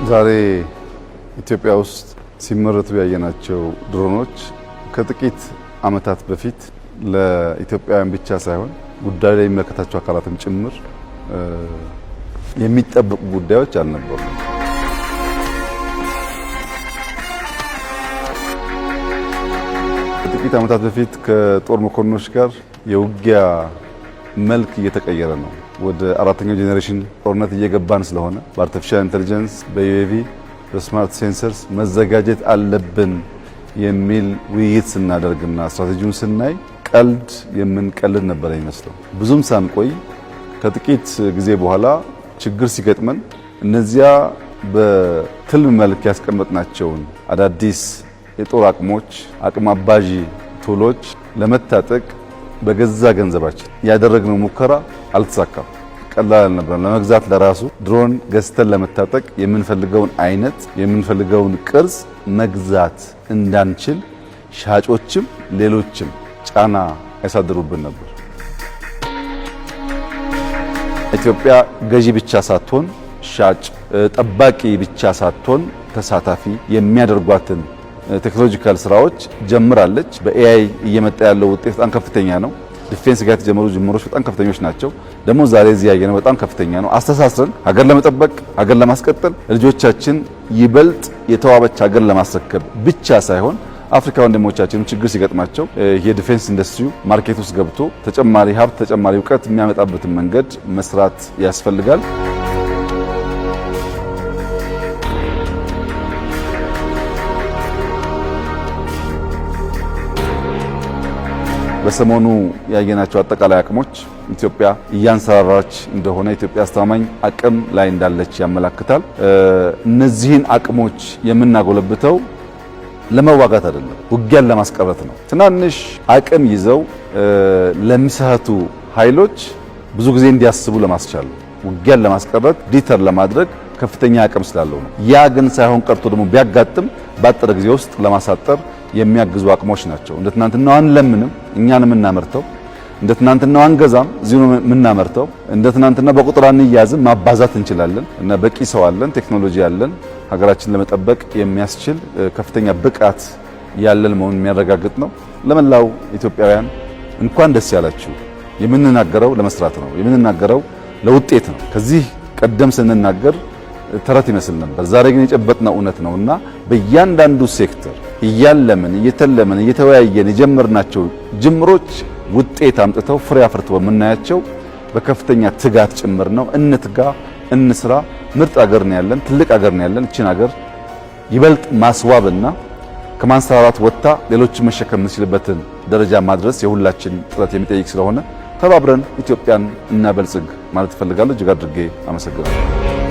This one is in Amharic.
ዛሬ ኢትዮጵያ ውስጥ ሲመረቱ ያየናቸው ድሮኖች ከጥቂት ዓመታት በፊት ለኢትዮጵያውያን ብቻ ሳይሆን ጉዳዩ ላይ የሚመለከታቸው አካላትም ጭምር የሚጠበቁ ጉዳዮች አልነበሩም። ከጥቂት ዓመታት በፊት ከጦር መኮንኖች ጋር የውጊያ መልክ እየተቀየረ ነው። ወደ አራተኛው ጄኔሬሽን ጦርነት እየገባን ስለሆነ በአርቲፊሻል ኢንተለጀንስ፣ በዩኤቪ፣ በስማርት ሴንሰርስ መዘጋጀት አለብን የሚል ውይይት ስናደርግና ስትራቴጂውን ስናይ ቀልድ የምንቀልድ ነበር የሚመስለው። ብዙም ሳንቆይ ከጥቂት ጊዜ በኋላ ችግር ሲገጥመን እነዚያ በትልም መልክ ያስቀመጥናቸውን አዳዲስ የጦር አቅሞች፣ አቅም አባዢ ቱሎች ለመታጠቅ በገዛ ገንዘባችን ያደረግነው ሙከራ አልተሳካም። ቀላል አልነበረም። ለመግዛት ለራሱ ድሮን ገዝተን ለመታጠቅ የምንፈልገውን አይነት የምንፈልገውን ቅርጽ መግዛት እንዳንችል ሻጮችም ሌሎችም ጫና ያሳድሩብን ነበር። ኢትዮጵያ ገዢ ብቻ ሳትሆን ሻጭ፣ ጠባቂ ብቻ ሳትሆን ተሳታፊ የሚያደርጓትን ቴክኖሎጂካል ስራዎች ጀምራለች። በኤአይ እየመጣ ያለው ውጤት በጣም ከፍተኛ ነው። ዲፌንስ ጋር የተጀመሩ ጅምሮች በጣም ከፍተኞች ናቸው። ደግሞ ዛሬ እዚህ ያየነው በጣም ከፍተኛ ነው። አስተሳስረን ሀገር ለመጠበቅ ሀገር ለማስቀጠል ልጆቻችን ይበልጥ የተዋበች ሀገር ለማስረከብ ብቻ ሳይሆን አፍሪካ ወንድሞቻችን ችግር ሲገጥማቸው የዲፌንስ ኢንዱስትሪው ማርኬት ውስጥ ገብቶ ተጨማሪ ሀብት ተጨማሪ እውቀት የሚያመጣበትን መንገድ መስራት ያስፈልጋል። በሰሞኑ ያየናቸው አጠቃላይ አቅሞች ኢትዮጵያ እያንሰራራች እንደሆነ ኢትዮጵያ አስተማማኝ አቅም ላይ እንዳለች ያመለክታል። እነዚህን አቅሞች የምናጎለብተው ለመዋጋት አይደለም፣ ውጊያን ለማስቀረት ነው። ትናንሽ አቅም ይዘው ለሚሳቱ ኃይሎች ብዙ ጊዜ እንዲያስቡ ለማስቻል ውጊያን ለማስቀረት ዲተር ለማድረግ ከፍተኛ አቅም ስላለው ነው። ያ ግን ሳይሆን ቀርቶ ደግሞ ቢያጋጥም ባጠረ ጊዜ ውስጥ ለማሳጠር የሚያግዙ አቅሞች ናቸው። እንደ ትናንትናው አንለምንም፣ እኛን የምናመርተው እንደ ትናንትናው አንገዛም፣ እዚሁ ነው የምናመርተው። እንደ ትናንትና በቁጥር አንያዝም፣ ማባዛት እንችላለን እና በቂ ሰው አለን፣ ቴክኖሎጂ አለን። ሀገራችንን ለመጠበቅ የሚያስችል ከፍተኛ ብቃት ያለን መሆኑን የሚያረጋግጥ ነው። ለመላው ኢትዮጵያውያን እንኳን ደስ ያላችሁ። የምንናገረው ለመስራት ነው፣ የምንናገረው ለውጤት ነው። ከዚህ ቀደም ስንናገር ተረት ይመስል ነበር። ዛሬ ግን የጨበጥነው እውነት ነውና በእያንዳንዱ ሴክተር እያለምን እየተለምን እየተወያየን የጀመርናቸው ጅምሮች ውጤት አምጥተው ፍሬ አፍርተው የምናያቸው በከፍተኛ ትጋት ጭምር ነው። እንትጋ፣ እንስራ። ምርጥ ሀገር ነው ያለን፣ ትልቅ ሀገር ነው ያለን። እቺን ሀገር ይበልጥ ማስዋብና ከማንሰራራት ወጥታ ሌሎችን መሸከም የምንችልበትን ደረጃ ማድረስ የሁላችን ጥረት የሚጠይቅ ስለሆነ ተባብረን ኢትዮጵያን እናበልጽግ ማለት እፈልጋለሁ። እጅግ አድርጌ አመሰግናለሁ።